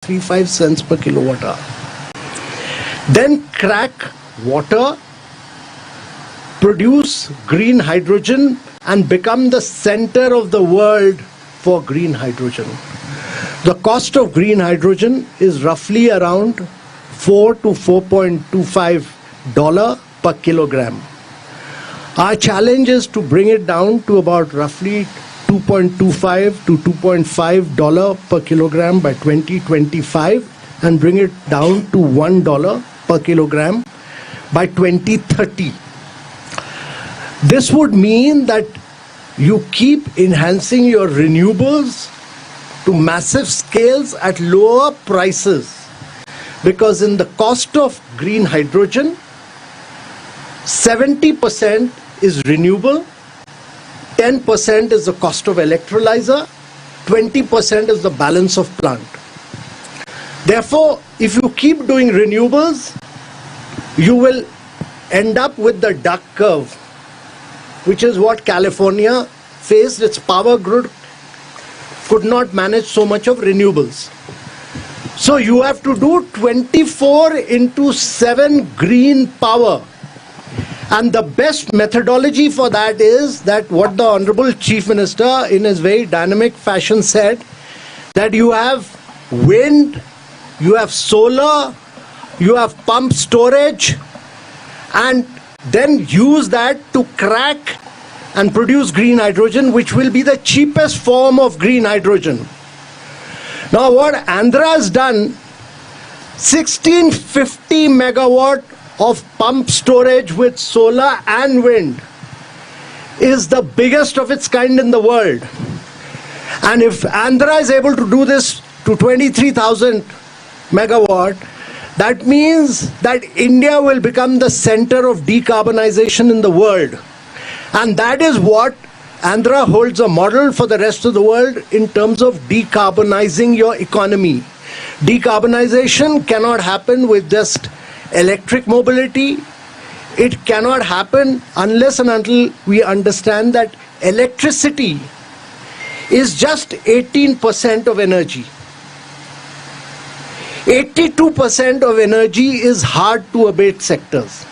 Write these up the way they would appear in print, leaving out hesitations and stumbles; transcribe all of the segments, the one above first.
0.35 cents per kilowatt hour. Then crack water, produce green hydrogen, and become the center of the world for green hydrogen. The cost of green hydrogen is roughly around $4 to $4.25 per kilogram. Our challenge is to bring it down to about roughly $2.25 to $2.5 per kilogram by 2025 and bring it down to $1 per kilogram by 2030. This would mean that you keep enhancing your renewables to massive scales at lower prices, because in the cost of green hydrogen, 70% is renewable, 10% is the cost of electrolyzer, 20% is the balance of plant. Therefore, if you keep doing renewables, you will end up with the duck curve, which is what California faced. Its power grid could not manage so much of renewables. So you have to do 24/7 green power. And the best methodology for that is that what the Honorable Chief Minister in his very dynamic fashion said, that you have wind, you have solar, you have pump storage, and then use that to crack and produce green hydrogen, which will be the cheapest form of green hydrogen. Now what Andhra has done, 1650 megawatt of pump storage with solar and wind is the biggest of its kind in the world. And if Andhra is able to do this to 23,000 megawatt, that means that India will become the center of decarbonization in the world. And that is what Andhra holds a model for the rest of the world in terms of decarbonizing your economy. Decarbonization cannot happen with just electric mobility. It cannot happen unless and until we understand that electricity is just 18% of energy. 82% of energy is hard to abate sectors.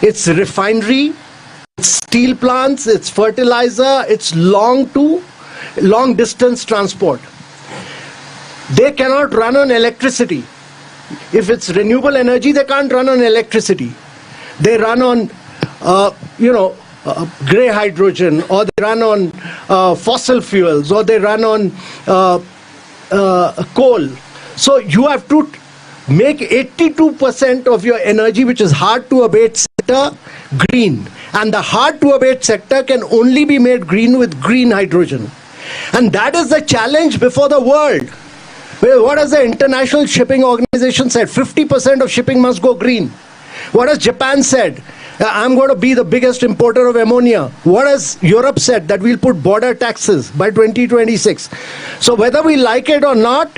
It's refinery, it's steel plants, it's fertilizer, it's long distance transport. They cannot run on electricity. If it's renewable energy, they can't run on electricity. They run on, grey hydrogen, or they run on fossil fuels, or they run on coal. So you have to make 82% of your energy, which is hard to abate sector, green. And the hard to abate sector can only be made green with green hydrogen. And that is the challenge before the world. What has the International Shipping Organization said? 50% of shipping must go green. What has Japan said? I'm going to be the biggest importer of ammonia. What has Europe said? That we'll put border taxes by 2026. So whether we like it or not,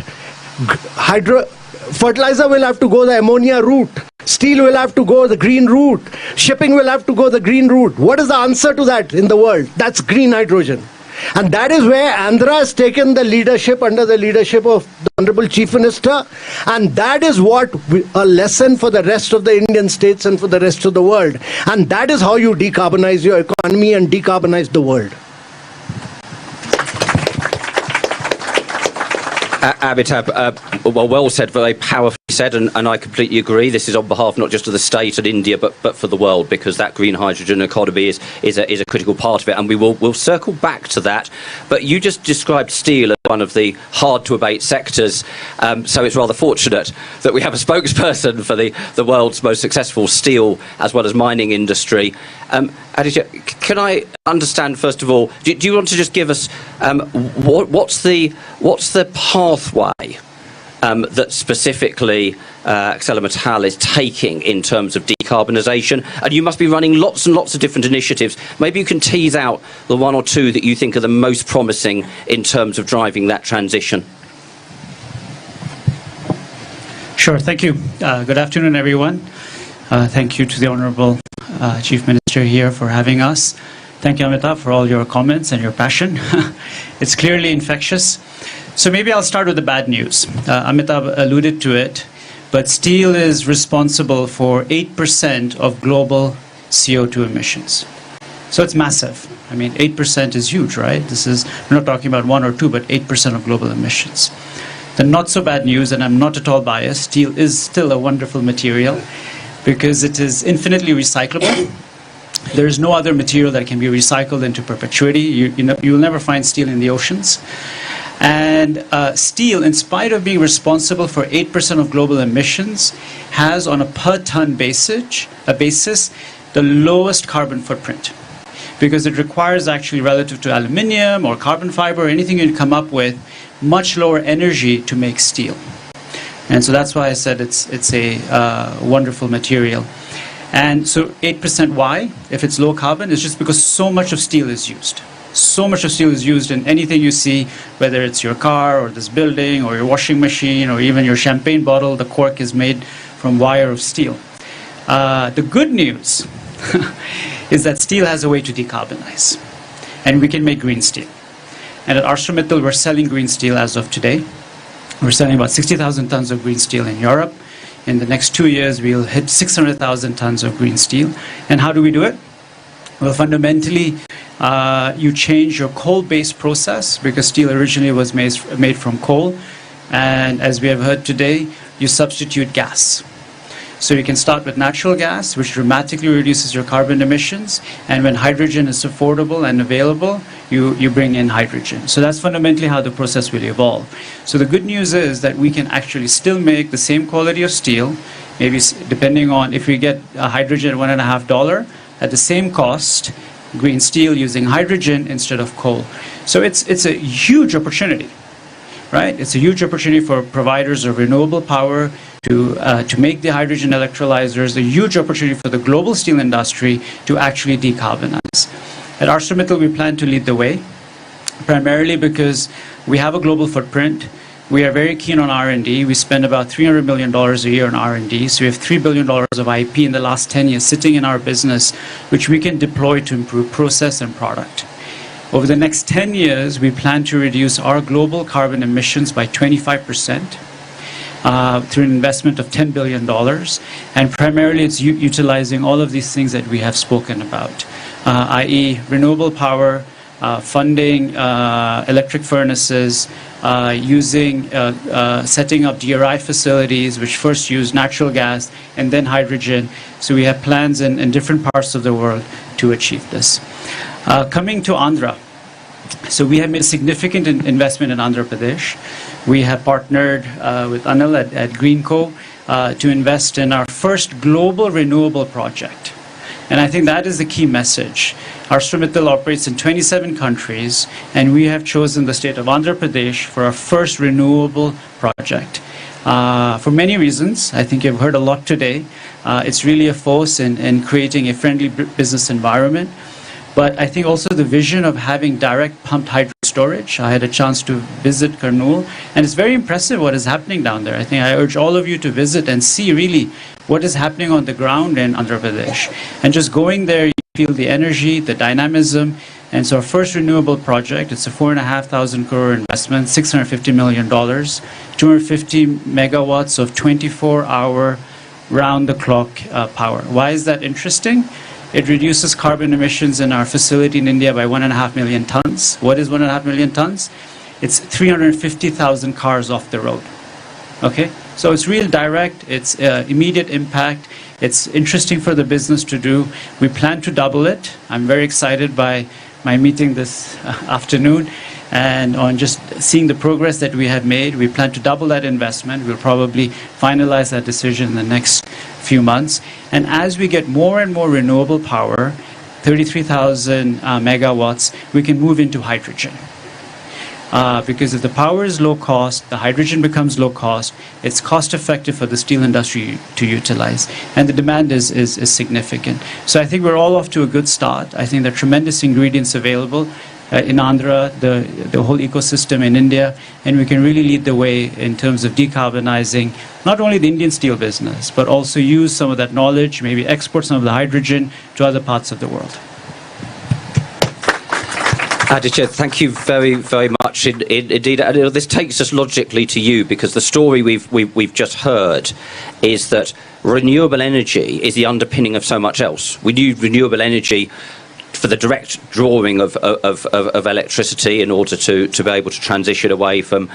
fertilizer will have to go the ammonia route. Steel will have to go the green route. Shipping will have to go the green route. What is the answer to that in the world? That's green hydrogen. And that is where Andhra has taken the leadership under the leadership of the Honorable Chief Minister. And that is what a lesson for the rest of the Indian states and for the rest of the world. And that is how you decarbonize your economy and decarbonize the world. Amitabh, well said, very powerfully said, and I completely agree. This is on behalf not just of the state and India, but for the world, because that green hydrogen economy is a critical part of it, and we'll circle back to that. But you just described steel as one of the hard-to-abate sectors, so it's rather fortunate that we have a spokesperson for the world's most successful steel as well as mining industry. Aditya, can I understand, first of all, do you want to just give us what's the pathway that specifically ArcelorMittal is taking in terms of decarbonisation? And you must be running lots and lots of different initiatives. Maybe you can tease out the one or two that you think are the most promising in terms of driving that transition. Sure, thank you. Good afternoon, everyone. Thank you to the Honourable Chief Minister here for having us. Thank you, Amitabh, for all your comments and your passion. It's clearly infectious. So maybe I'll start with the bad news. Amitabh alluded to it, but steel is responsible for 8% of global CO2 emissions. So it's massive. I mean, 8% is huge, right? We're not talking about 1 or 2, but 8% of global emissions. The not so bad news, and I'm not at all biased, steel is still a wonderful material because it is infinitely recyclable. There is no other material that can be recycled into perpetuity. You'll never find steel in the oceans. And steel, in spite of being responsible for 8% of global emissions, has on a per ton basis the lowest carbon footprint, because it requires actually, relative to aluminium or carbon fiber or anything you'd come up with, much lower energy to make steel. And so that's why I said it's a wonderful material. And so 8%, why? If it's low carbon, it's just because so much of steel is used. So much of steel is used in anything you see, whether it's your car or this building or your washing machine or even your champagne bottle, the cork is made from wire of steel. The good news is that steel has a way to decarbonize, and we can make green steel. And at ArcelorMittal, we're selling green steel as of today. We're selling about 60,000 tons of green steel in Europe. In the next 2 years, we'll hit 600,000 tons of green steel. And how do we do it? Well, fundamentally, you change your coal-based process, because steel originally was made from coal. And as we have heard today, you substitute gas. So you can start with natural gas, which dramatically reduces your carbon emissions. And when hydrogen is affordable and available, you bring in hydrogen. So that's fundamentally how the process will evolve. So the good news is that we can actually still make the same quality of steel, maybe depending on if we get hydrogen at $1.50, at the same cost, green steel using hydrogen instead of coal. So it's a huge opportunity, right? It's a huge opportunity for providers of renewable power to make the hydrogen electrolyzers, a huge opportunity for the global steel industry to actually decarbonize. At ArcelorMittal, we plan to lead the way, primarily because we have a global footprint. We are very keen on R&D. We spend about $300 million a year on R&D. So we have $3 billion of IP in the last 10 years sitting in our business, which we can deploy to improve process and product. Over the next 10 years, we plan to reduce our global carbon emissions by 25%. Through an investment of $10 billion. And primarily it's utilizing all of these things that we have spoken about, i.e. renewable power, funding electric furnaces, setting up DRI facilities, which first use natural gas and then hydrogen. So we have plans in different parts of the world to achieve this. Coming to Andhra. So we have made a significant investment in Andhra Pradesh. We have partnered with Anil at Greenco to invest in our first global renewable project. And I think that is the key message. ArcelorMittal operates in 27 countries, and we have chosen the state of Andhra Pradesh for our first renewable project. For many reasons. I think you've heard a lot today. It's really a force in creating a friendly business environment. But I think also the vision of having direct pumped hydro storage. I had a chance to visit Kurnool, and it's very impressive what is happening down there. I think I urge all of you to visit and see really what is happening on the ground in Andhra Pradesh. And just going there, you feel the energy, the dynamism. And so our first renewable project, it's a 4,500 crore investment, $650 million, 250 megawatts of 24-hour round-the-clock power. Why is that interesting? It reduces carbon emissions in our facility in India by 1.5 million tons. What is 1.5 million tons? It's 350,000 cars off the road. Okay? So it's real direct, it's immediate impact, it's interesting for the business to do. We plan to double it. I'm very excited by my meeting this afternoon, and on just seeing the progress that we have made. We plan to double that investment. We'll probably finalize that decision in the next few months. And as we get more and more renewable power, 33,000 megawatts, we can move into hydrogen. Because if the power is low cost, the hydrogen becomes low cost, it's cost effective for the steel industry to utilize. And the demand is significant. So I think we're all off to a good start. I think there are tremendous ingredients available in Andhra, the whole ecosystem in India, and we can really lead the way in terms of decarbonizing not only the Indian steel business, but also use some of that knowledge, maybe export some of the hydrogen to other parts of the world. Aditya, thank you very, very much indeed. This takes us logically to you, because the story we've just heard is that renewable energy is the underpinning of so much else. We need renewable energy for the direct drawing of electricity in order to be able to transition away from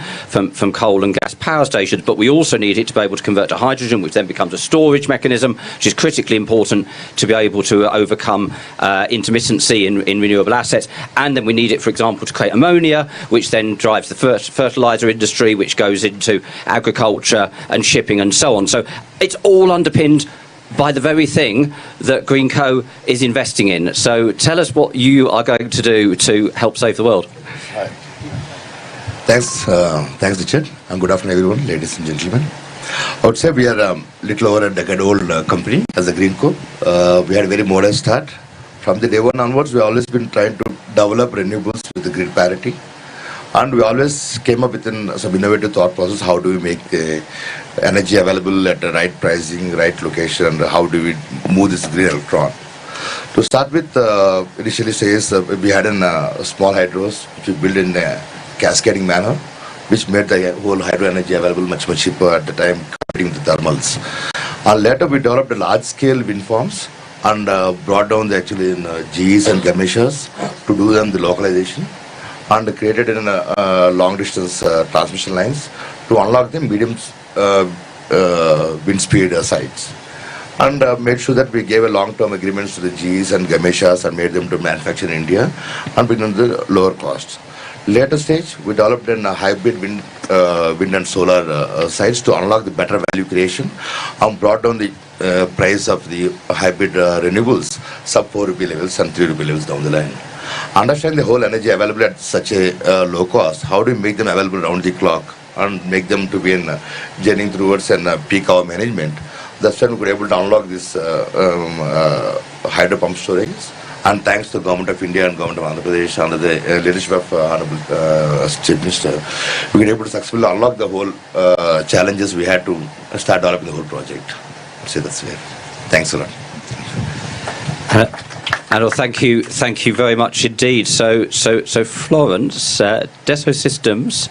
coal and gas power stations, but we also need it to be able to convert to hydrogen, which then becomes a storage mechanism, which is critically important to be able to overcome intermittency in renewable assets. And then we need it, for example, to create ammonia, which then drives the fertilizer industry, which goes into agriculture and shipping and so on. So it's all underpinned by the very thing that Greenco is investing in. So tell us what you are going to do to help save the world. Thanks, Richard, and good afternoon, everyone, ladies and gentlemen. I would say we are a little over a decade-old company as a Greenco. We had a very modest start. From the day one onwards, we have always been trying to develop renewables with the grid parity. And we always came up with some innovative thought process. How do we make the energy available at the right pricing, right location, and how do we move this green electron? To start with, initially we had a small hydros which we built in a cascading manner, which made the whole hydro energy available much cheaper at the time comparing with the thermals. And later we developed a large-scale wind farms and brought down the GEs and Gameshas to do them the localization, and created in long distance transmission lines to unlock the medium wind speed sites, and made sure that we gave a long-term agreements to the GEs and Gameshas and made them to manufacture in India and bring in the lower costs. Later stage, we developed a hybrid wind and solar sites to unlock the better value creation and brought down the price of the hybrid renewables sub 4 rupee levels and 3 rupee levels down the line. Understand the whole energy available at such a low cost. How do we make them available round the clock and make them to be in journeying towards peak hour management? That's when we were able to unlock this hydro pump storage. And thanks to the Government of India and Government of Andhra Pradesh under the leadership of Honorable Chief Minister, we were able to successfully unlock the whole challenges we had to start developing the whole project. So that's it. Thanks a lot. And thank you very much indeed. So Florence, Dassault Systems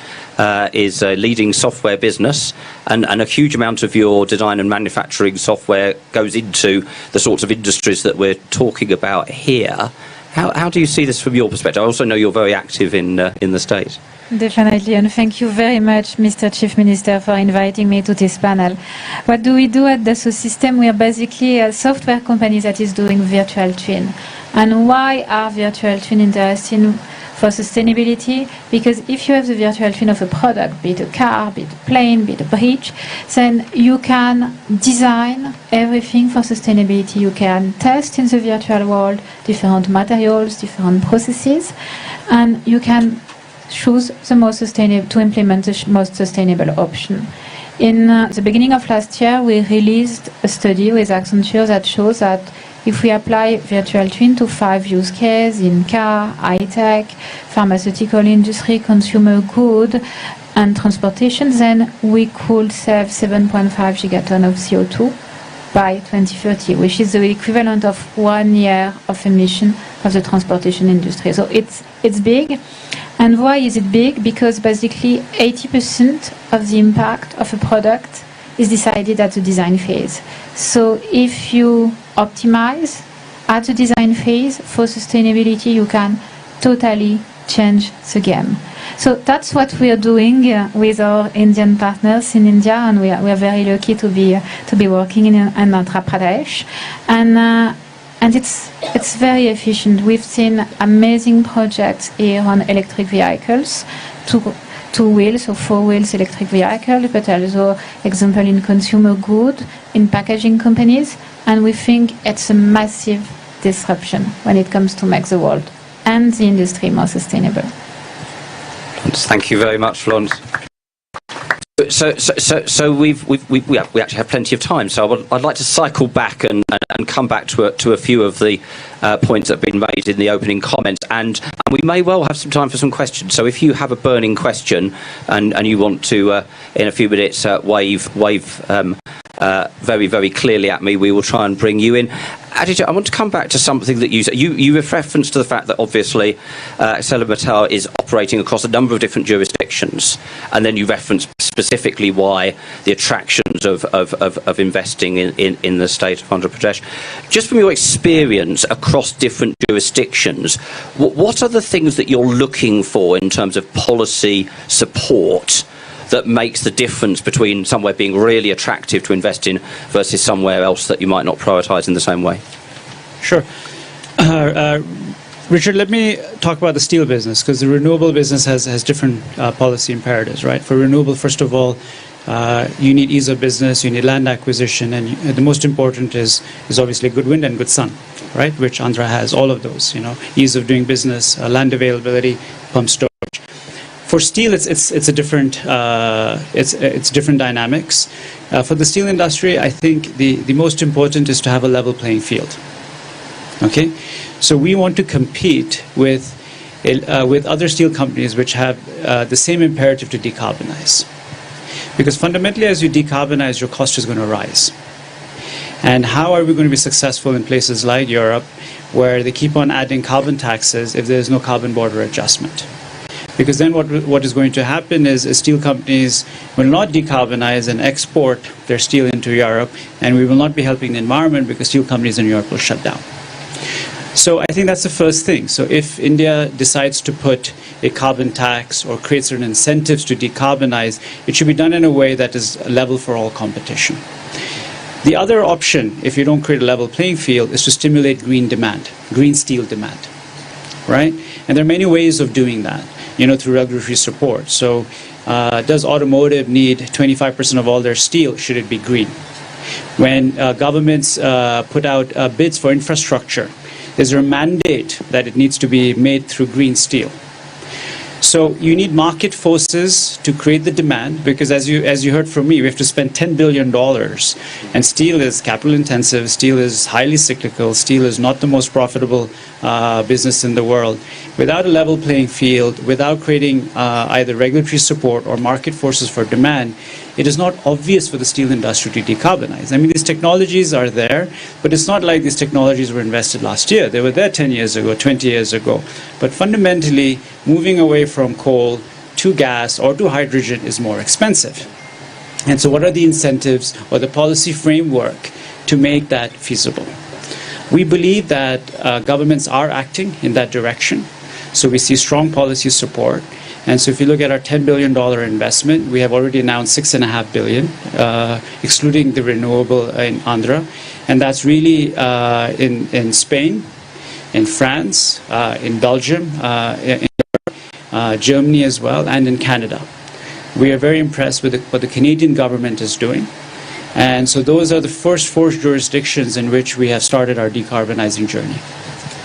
is a leading software business, and a huge amount of your design and manufacturing software goes into the sorts of industries that we're talking about here. How do you see this from your perspective? I also know you're very active in the States. Definitely, and thank you very much, Mr. Chief Minister, for inviting me to this panel. What do we do at Dassault Systèmes? We are basically a software company that is doing virtual twin. And why are virtual twin interesting for sustainability? Because if you have the virtual twin of a product, be it a car, be it a plane, be it a bridge, then you can design everything for sustainability. You can test in the virtual world different materials, different processes, and you can choose the most sustainable to implement the most sustainable option. In the beginning of last year, we released a study with Accenture that shows that if we apply virtual twin to 5 use cases in car, high-tech, pharmaceutical industry, consumer good, and transportation, then we could save 7.5 gigaton of CO2 by 2030, which is the equivalent of 1 year of emission of the transportation industry. So it's big. And why is it big? Because basically 80% of the impact of a product is decided at the design phase. So if you optimize at the design phase for sustainability, you can totally change the game. So that's what we are doing with our Indian partners in India, and we are very lucky to be working in Andhra Pradesh, and it's very efficient. We've seen amazing projects here on electric vehicles, two wheels or 4 wheels electric vehicles, but also example in consumer good, in packaging companies, and we think it's a massive disruption when it comes to make the world and the industry more sustainable. Thank you very much, Florence. So we actually have plenty of time. So I'd like to cycle back and come back to a few of the points that have been made in the opening comments, and we may well have some time for some questions. So if you have a burning question and you want to in a few minutes wave very clearly at me, we will try and bring you in. Aditya, I want to come back to something that you said. You referenced to the fact that obviously ArcelorMittal is operating across a number of different jurisdictions, and then you referenced specifically why the attractions of investing in the state of Andhra Pradesh. Just from your experience across different jurisdictions, what are the things that you're looking for in terms of policy support that makes the difference between somewhere being really attractive to invest in versus somewhere else that you might not prioritise in the same way? Sure. Richard, let me talk about the steel business, because the renewable business has different policy imperatives, right? For renewable, first of all, you need ease of business, you need land acquisition, and the most important is obviously good wind and good sun, right? Which Andhra has, all of those, ease of doing business, land availability, pump storage. For steel, it's a different it's different dynamics. For the steel industry, I think the most important is to have a level playing field. Okay, so we want to compete with other steel companies which have the same imperative to decarbonize, because fundamentally, as you decarbonize, your cost is going to rise. And how are we going to be successful in places like Europe, where they keep on adding carbon taxes if there is no carbon border adjustment? Because then what is going to happen is steel companies will not decarbonize and export their steel into Europe, and we will not be helping the environment because steel companies in Europe will shut down. So I think that's the first thing. So if India decides to put a carbon tax or create certain incentives to decarbonize, it should be done in a way that is level for all competition. The other option, if you don't create a level playing field, is to stimulate green demand, green steel demand, right? And there are many ways of doing that, through regulatory support. So does automotive need 25% of all their steel? Should it be green? When governments put out bids for infrastructure, is there a mandate that it needs to be made through green steel? So you need market forces to create the demand, because as you heard from me, we have to spend $10 billion, and steel is capital intensive, steel is highly cyclical, steel is not the most profitable business in the world. Without a level playing field, without creating either regulatory support or market forces for demand, it is not obvious for the steel industry to decarbonize. I mean, these technologies are there, but it's not like these technologies were invested last year. They were there 10 years ago, 20 years ago. But fundamentally, moving away from coal to gas or to hydrogen is more expensive. And so what are the incentives or the policy framework to make that feasible? We believe that governments are acting in that direction. So we see strong policy support. And so if you look at our $10 billion investment, we have already announced $6.5 billion, excluding the renewable in Andhra. And that's really in Spain, in France, in Belgium, in Germany as well, and in Canada. We are very impressed with what the Canadian government is doing. And so those are the first 4 jurisdictions in which we have started our decarbonizing journey.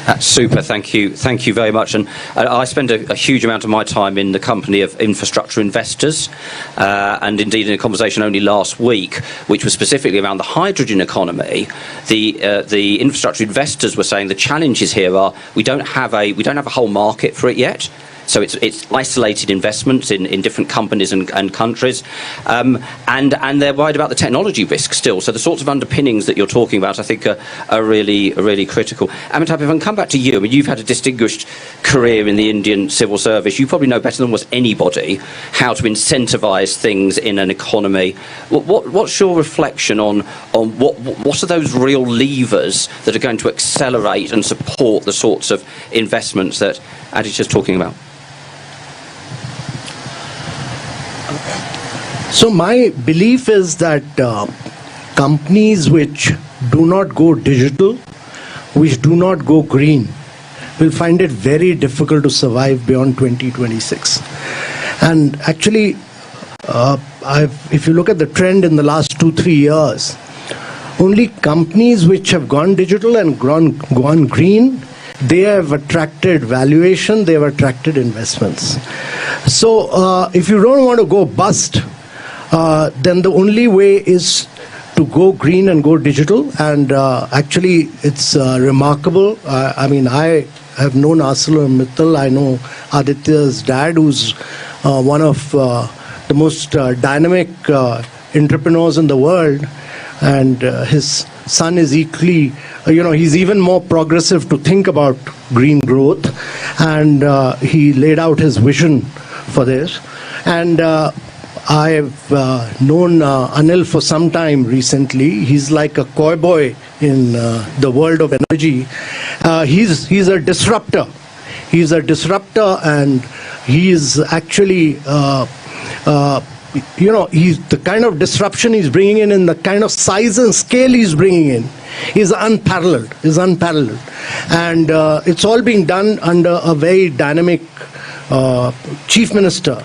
That's super, thank you very much. And I spend a huge amount of my time in the company of infrastructure investors, and indeed in a conversation only last week, which was specifically around the hydrogen economy. The infrastructure investors were saying the challenges here are we don't have a whole market for it yet. So it's isolated investments in different companies and countries, and they're worried about the technology risk still. So the sorts of underpinnings that you're talking about, I think, are really critical. Amitabh, if I can come back to you, I mean, you've had a distinguished career in the Indian civil service. You probably know better than almost anybody how to incentivise things in an economy. What's your reflection on what are those real levers that are going to accelerate and support the sorts of investments that Aditya's talking about? So my belief is that companies which do not go digital, which do not go green, will find it very difficult to survive beyond 2026. And actually, if you look at the trend in the last 2-3 years, only companies which have gone digital and gone green, they have attracted valuation, they have attracted investments. So if you don't want to go bust, then the only way is to go green and go digital. And actually, it's remarkable. I mean, I have known ArcelorMittal. I know Aditya's dad, who's one of the most dynamic entrepreneurs in the world. and his son is equally, he's even more progressive to think about green growth, and he laid out his vision for this. And I've known Anil for some time recently. He's like a cowboy in the world of energy. He's a disruptor. He's a disruptor, and he is actually, he's the kind of disruption he's bringing in and the kind of size and scale he's bringing in is unparalleled. And it's all being done under a very dynamic chief minister.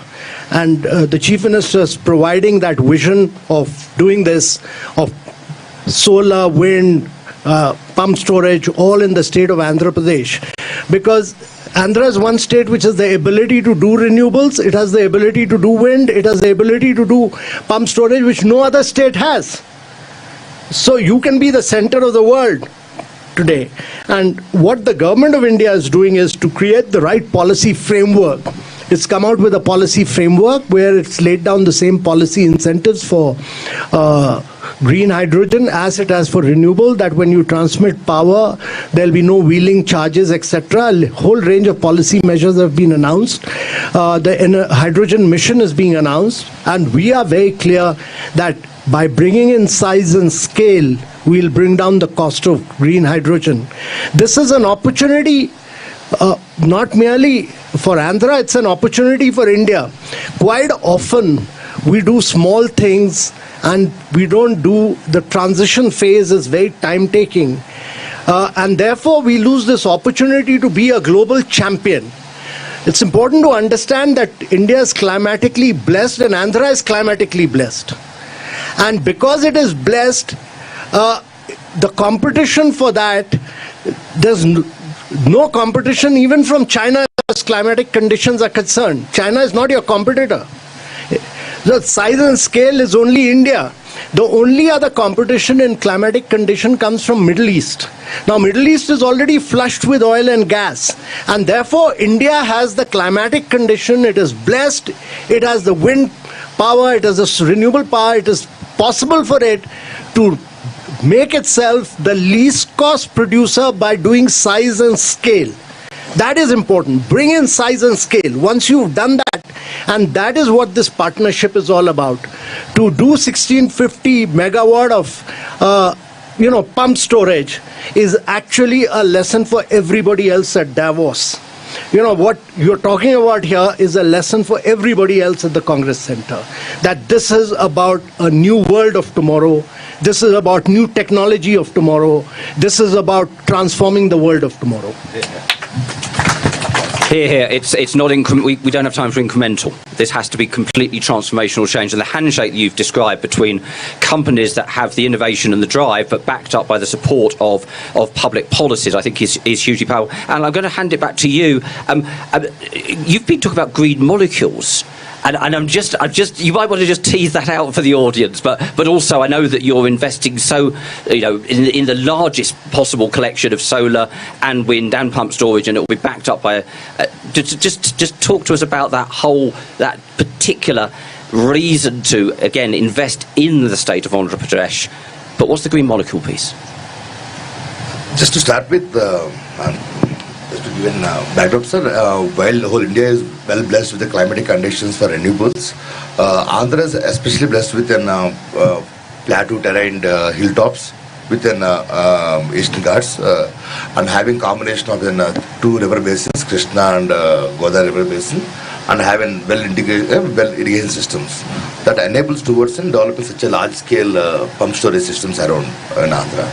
And the chief minister is providing that vision of doing this, of solar, wind, pump storage, all in the state of Andhra Pradesh. Because Andhra is one state which has the ability to do renewables, it has the ability to do wind, it has the ability to do pump storage, which no other state has. So you can be the center of the world today. And what the government of India is doing is to create the right policy framework. It's come out with a policy framework where it's laid down the same policy incentives for green hydrogen as it has for renewable, that when you transmit power, there'll be no wheeling charges, etc. A whole range of policy measures have been announced. The hydrogen mission is being announced, and we are very clear that by bringing in size and scale, we'll bring down the cost of green hydrogen. This is an opportunity not merely for Andhra, it's an opportunity for India. Quite often, we do small things and we don't do, the transition phase is very time-taking. And therefore, we lose this opportunity to be a global champion. It's important to understand that India is climatically blessed and Andhra is climatically blessed. And because it is blessed, the competition for that, there's no competition even from China as climatic conditions are concerned. China is not your competitor. The size and scale is only India. The only other competition in climatic condition comes from Middle East. Now Middle East is already flushed with oil and gas, and therefore India has the climatic condition, it is blessed, it has the wind power, it has the renewable power, it is possible for it to make itself the least cost producer by doing size and scale. That is important. Bring in size and scale. Once you've done that, and that is what this partnership is all about. To do 1650 megawatt of pump storage is actually a lesson for everybody else at Davos. What you're talking about here is a lesson for everybody else at the Congress Center. That this is about a new world of tomorrow. This is about new technology of tomorrow. This is about transforming the world of tomorrow. Here, it's not we don't have time for incremental. This has to be completely transformational change. And the handshake that you've described between companies that have the innovation and the drive, but backed up by the support of public policies, I think is hugely powerful. And I'm going to hand it back to you. You've been talking about green molecules. And I'm just, you might want to just tease that out for the audience, but also I know that you're investing in the largest possible collection of solar and wind and pump storage, and it will be backed up by just talk to us about that particular reason to again invest in the state of Andhra Pradesh. But what's the green molecule piece? Just to start with, just to give a backdrop, sir, while the whole India is well blessed with the climatic conditions for renewables, Andhra is especially blessed with plateau terrain hilltops within Eastern Ghats, and having combination of two river basins, Krishna and Godavari river basin, and having well integrated irrigation systems that enables towards developing such a large scale pump storage systems around in Andhra.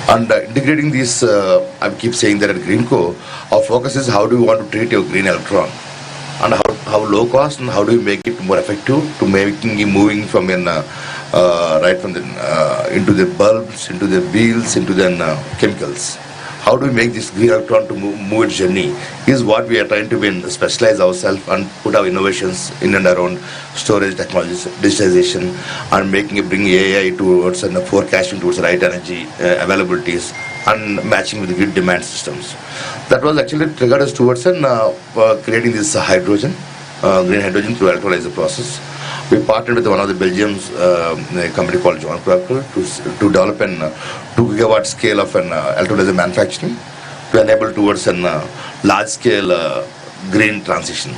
And integrating these, I keep saying that at Greenco, our focus is how do we want to treat your green electron, and how low cost and how do we make it more effective to making it moving from right from into the bulbs, into the wheels, into the chemicals. How do we make this green electron to move its journey is what we are trying to specialize ourselves and put our innovations in and around storage technologies, digitization, and bring AI towards and forecasting towards the right energy availabilities and matching with the grid demand systems. That was actually triggered us towards creating this hydrogen, green hydrogen through electrolyzer process. We partnered with one of the Belgium's a company called Jagan to develop an 2 gigawatt scale of an electrolyzer manufacturing to enable towards an large scale green transition.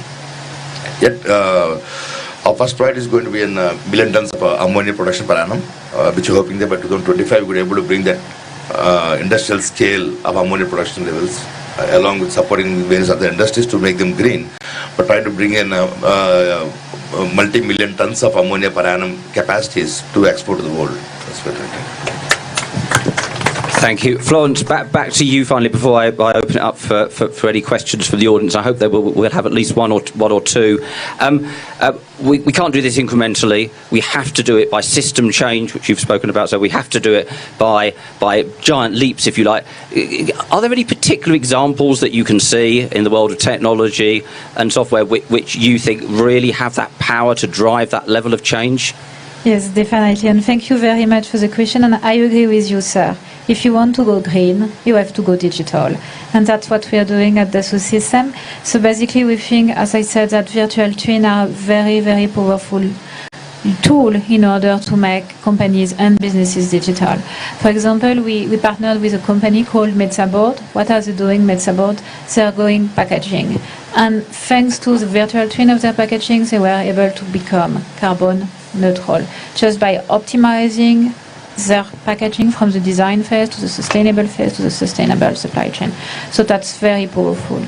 Yet, our first project is going to be in million tons of ammonia production per annum, which we're hoping that by 2025 we're able to bring that industrial scale of ammonia production levels, along with supporting various other industries to make them green, but trying to bring in multi-million tons of ammonia per annum capacities to export to the world. That's what I think. Thank you. Florence, back to you finally before I open it up for any questions from the audience. I hope that we'll have at least one or two. We can't do this incrementally. We have to do it by system change, which you've spoken about, so we have to do it by giant leaps, if you like. Are there any particular examples that you can see in the world of technology and software which you think really have that power to drive that level of change? Yes, definitely. And thank you very much for the question. And I agree with you, sir. If you want to go green, you have to go digital. And that's what we are doing at the Dassault system. So basically, we think, as I said, that virtual twin are very, very powerful tool in order to make companies and businesses digital. For example, we partnered with a company called Metsaboard. What are they doing, Metsaboard? They are going packaging. And thanks to the virtual twin of their packaging, they were able to become carbon neutral just by optimizing their packaging from the design phase to the sustainable phase to the sustainable supply chain. So that's very powerful.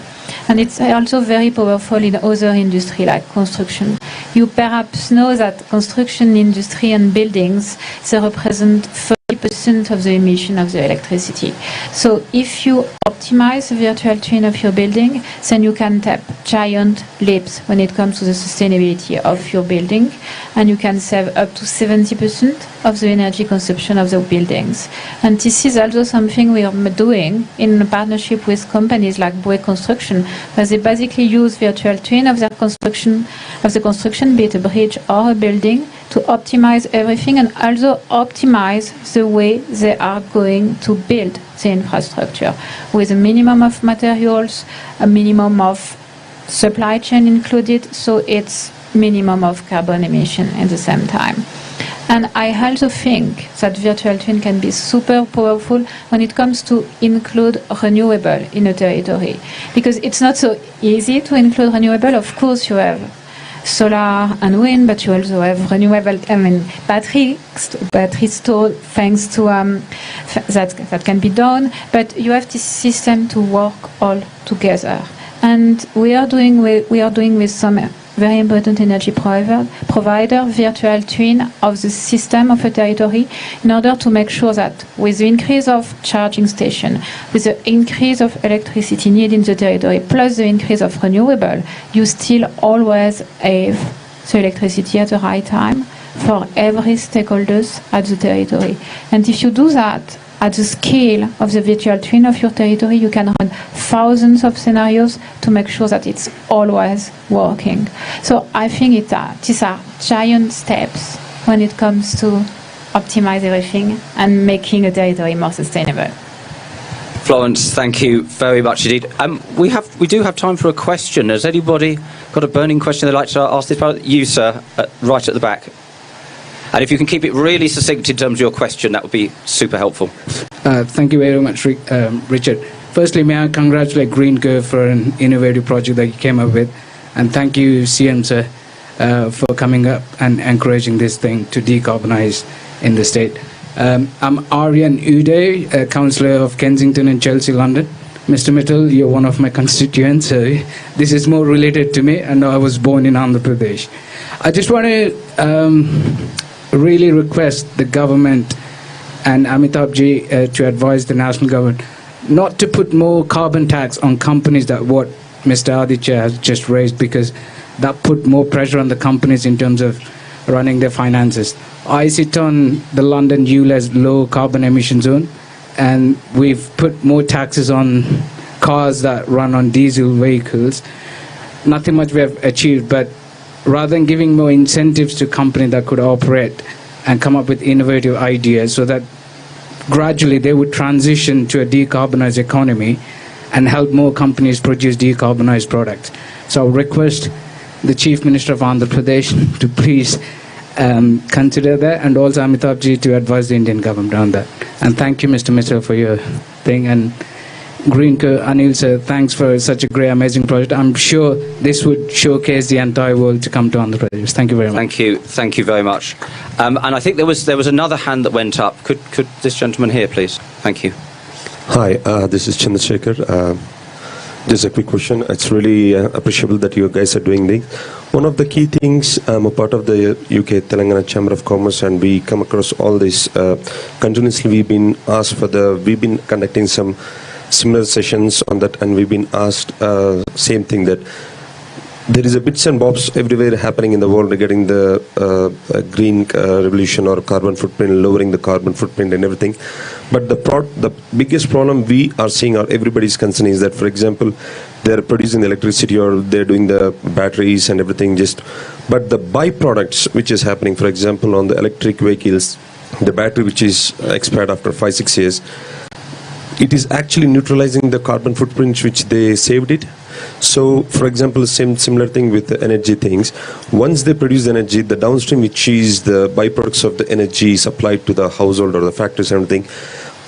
And it's also very powerful in other industry like construction. You perhaps know that construction industry and buildings, they represent 30% of the emission of the electricity. So if you optimize the virtual twin of your building, then you can take giant leaps when it comes to the sustainability of your building, and you can save up to 70% of the energy consumption of the buildings. And this is also something we are doing in partnership with companies like Bouygues Construction, where they basically use virtual twin of the construction, be it a bridge or a building, to optimize everything and also optimize the way they are going to build the infrastructure with a minimum of materials, a minimum of supply chain included, so it's minimum of carbon emission at the same time. And I also think that virtual twin can be super powerful when it comes to include renewable in a territory, because it's not so easy to include renewable. Of course, you have solar and wind, but you also have renewable, battery stored thanks to that can be done, but you have this system to work all together. And we are doing with some very important energy provider virtual twin of the system of a territory in order to make sure that with the increase of charging station, with the increase of electricity need in the territory, plus the increase of renewable, you still always have the electricity at the right time for every stakeholders at the territory. And if you do that at the scale of the virtual twin of your territory, you can run thousands of scenarios to make sure that it's always working. So I think these are giant steps when it comes to optimize everything and making a territory more sustainable. Florence, thank you very much indeed. We do have time for a question. Has anybody got a burning question they'd like to ask this part? You, sir, right at the back. And if you can keep it really succinct in terms of your question, that would be super helpful. Thank you very much, Richard. Firstly, may I congratulate Greenco for an innovative project that you came up with. And thank you, CM, sir, for coming up and encouraging this thing to decarbonize in the state. I'm Aryan Uday, a councillor of Kensington and Chelsea, London. Mr. Mittal, you're one of my constituents, so this is more related to me, and I was born in Andhra Pradesh. I just want to really request the government and Amitabh to advise the national government not to put more carbon tax on companies that what Mr. Aditya has just raised, because that put more pressure on the companies in terms of running their finances. I sit on the London ULEZ low carbon emission zone, and we've put more taxes on cars that run on diesel vehicles. Nothing much we have achieved, but rather than giving more incentives to companies that could operate and come up with innovative ideas so that gradually they would transition to a decarbonized economy and help more companies produce decarbonized products. So I request the Chief Minister of Andhra Pradesh to please consider that, and also Amitabh Ji to advise the Indian government on that. And thank you, Mr. Mitchell, for your thing. And Green Anil sir, thanks for such a great, amazing project. I'm sure this would showcase the entire world to come to Andhra Pradesh. Thank you very much. Thank you very much. And I think there was another hand that went up. Could this gentleman here, please? Thank you. Hi, this is Chandrasekhar. Just a quick question. It's really appreciable that you guys are doing this. One of the key things, I'm a part of the UK Telangana Chamber of Commerce, and we come across all this continuously. We've been conducting some similar sessions on that, and we've been asked same thing, that there is a bits and bobs everywhere happening in the world regarding the green revolution or carbon footprint, lowering the carbon footprint and everything. But the biggest problem we are seeing, or everybody's concern, is that, for example, they're producing the electricity or they're doing the batteries and everything, but the byproducts which is happening, for example, on the electric vehicles, the battery which is expired after 5-6 years, it is actually neutralizing the carbon footprints which they saved it. So, for example, similar thing with the energy things. Once they produce energy, the downstream, which is the byproducts of the energy supplied to the household or the factories and everything,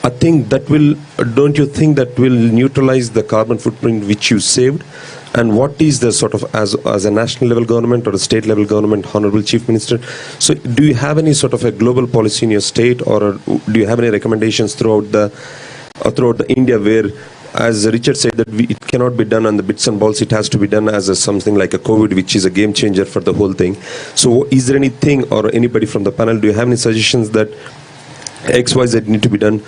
I think that will, don't you think that will neutralize the carbon footprint which you saved? And what is the sort of, as a national level government or a state level government, Honorable Chief Minister, so do you have any sort of a global policy in your state, or do you have any recommendations throughout India, where, as Richard said, that it cannot be done on the bits and balls, it has to be done as something like a COVID, which is a game changer for the whole thing. So is there anything, or anybody from the panel, do you have any suggestions that XYZ need to be done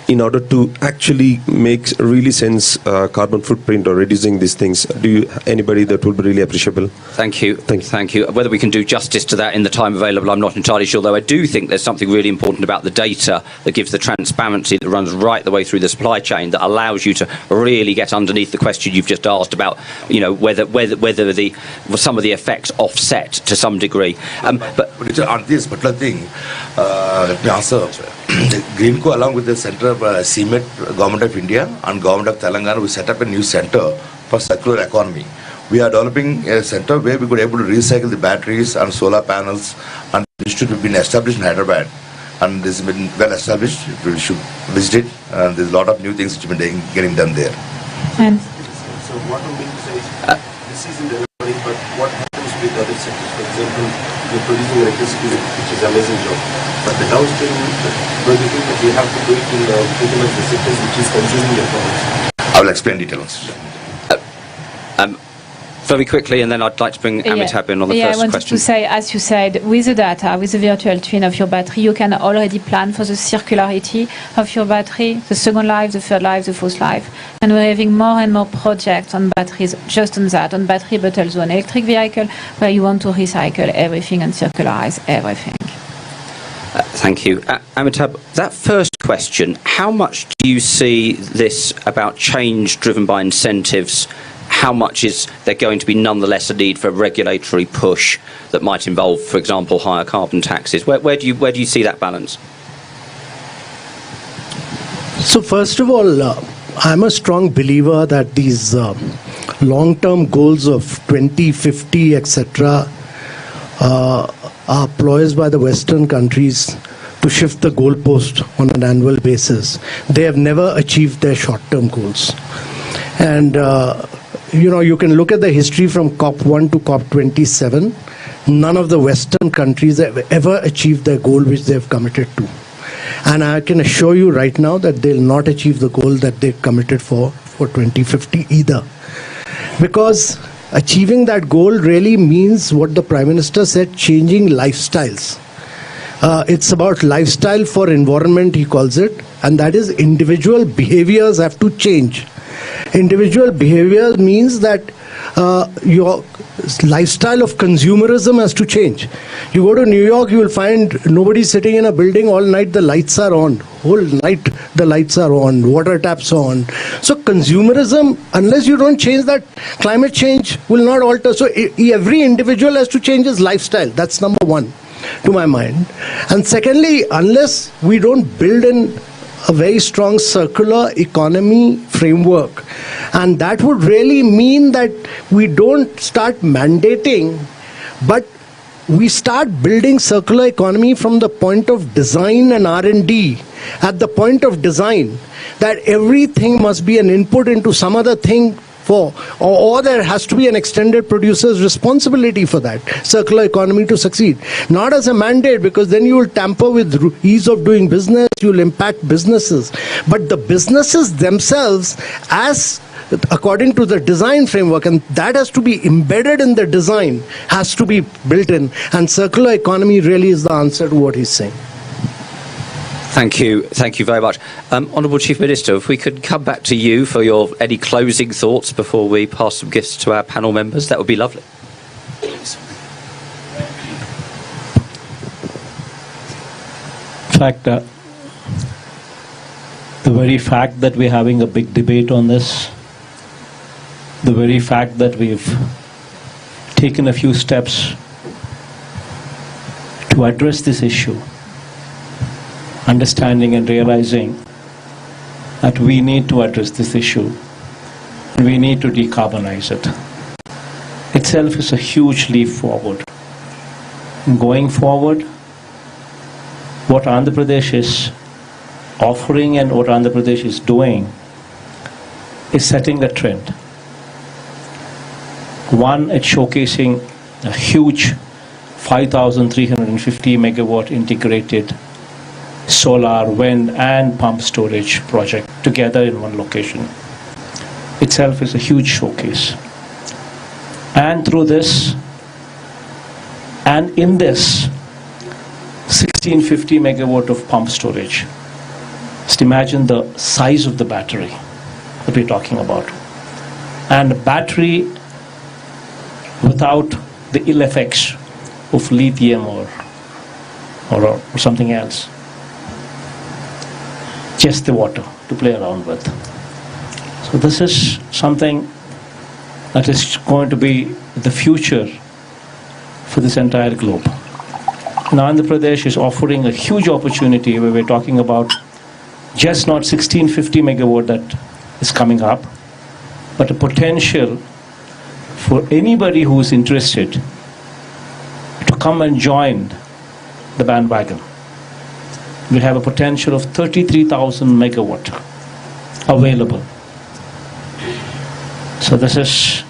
in order to actually make really sense carbon footprint or reducing these things? Anybody that would be really appreciable? Thank you. Whether we can do justice to that in the time available, I'm not entirely sure, though I do think there's something really important about the data that gives the transparency that runs right the way through the supply chain, that allows you to really get underneath the question you've just asked about, whether some of the effects offset to some degree. But on this particular thing, let me answer. Greenco, along with the Center of CMET, Government of India and Government of Telangana, we set up a new center for circular economy. We are developing a center where we could able to recycle the batteries and solar panels, and this should have been established in Hyderabad, and this has been well established. We should visit it, and there's a lot of new things which have been getting done there. And so what I'm going to say is, this is in delivery, but what happens with other sectors? For example, you're producing electricity, which is an amazing job, but the downstream, don't you think that we have to do it in pretty much the sectors which is consuming your products? I will explain details. Very quickly, and then I'd like to bring Amitabh in on the first question. I wanted to say, as you said, with the data, with the virtual twin of your battery, you can already plan for the circularity of your battery, the second life, the third life, the fourth life. And we're having more and more projects on batteries, just on that, on battery, but also on electric vehicle, where you want to recycle everything and circularize everything. Thank you. Amitabh, that first question, how much do you see this about change driven by incentives? How much is there going to be nonetheless a need for a regulatory push that might involve, for example, higher carbon taxes? Where do you see that balance? So first of all, I'm a strong believer that these long-term goals of 2050, etc., are ploys by the Western countries to shift the goalpost on an annual basis. They have never achieved their short-term goals. And you can look at the history from COP1 to COP27. None of the Western countries have ever achieved their goal which they have committed to. And I can assure you right now that they'll not achieve the goal that they committed for 2050 either. Because achieving that goal really means what the Prime Minister said, changing lifestyles. It's about lifestyle for environment, he calls it, and that is individual behaviors have to change. Individual behavior means that your lifestyle of consumerism has to change. You go to New York, you will find nobody sitting in a building all night, the lights are on. Whole night the lights are on, water taps on. So consumerism, unless you don't change that, climate change will not alter. So every individual has to change his lifestyle. That's number one, to my mind. And secondly, unless we don't build in a very strong circular economy framework, And that would really mean that we don't start mandating, but we start building circular economy from the point of design and R&D. At the point of design, that everything must be an input into some other thing, or there has to be an extended producer's responsibility for that circular economy to succeed. Not as a mandate, because then you will tamper with ease of doing business, you will impact businesses. But the businesses themselves, as according to the design framework, and that has to be embedded in the design, has to be built in. And circular economy really is the answer to what he's saying. Thank you very much. Honourable Chief Minister, if we could come back to you for your any closing thoughts before we pass some gifts to our panel members, that would be lovely. In fact, the very fact that we're having a big debate on this, the very fact that we've taken a few steps to address this issue, understanding and realizing that we need to address this issue and we need to decarbonize it, itself is a huge leap forward. Going forward, what Andhra Pradesh is offering and what Andhra Pradesh is doing is setting a trend. One, it's showcasing a huge 5,350 megawatt integrated solar, wind and pump storage project together in one location. Itself is a huge showcase. And through this, and in this 1650 megawatt of pump storage, just imagine the size of the battery that we're talking about. And a battery without the ill effects of lithium or something else. Just the water to play around with. So this is something that is going to be the future for this entire globe. Now Andhra Pradesh is offering a huge opportunity where we're talking about just not 1650 megawatt that is coming up, but a potential for anybody who is interested to come and join the bandwagon. We have a potential of 33,000 megawatt available. So this is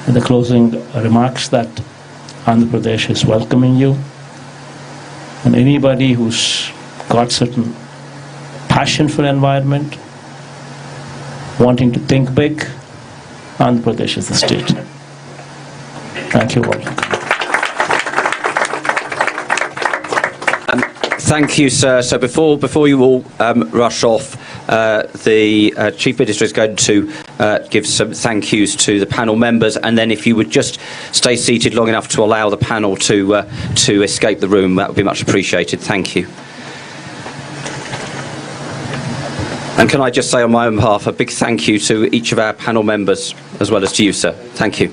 the closing remarks that Andhra Pradesh is welcoming you. And anybody who's got certain passion for environment, wanting to think big, Andhra Pradesh is the state. Thank you all. Thank you, sir. So before you all rush off, the Chief Minister is going to give some thank yous to the panel members, and then if you would just stay seated long enough to allow the panel to escape the room, that would be much appreciated. Thank you. And can I just say on my own behalf a big thank you to each of our panel members as well as to you, sir. Thank you.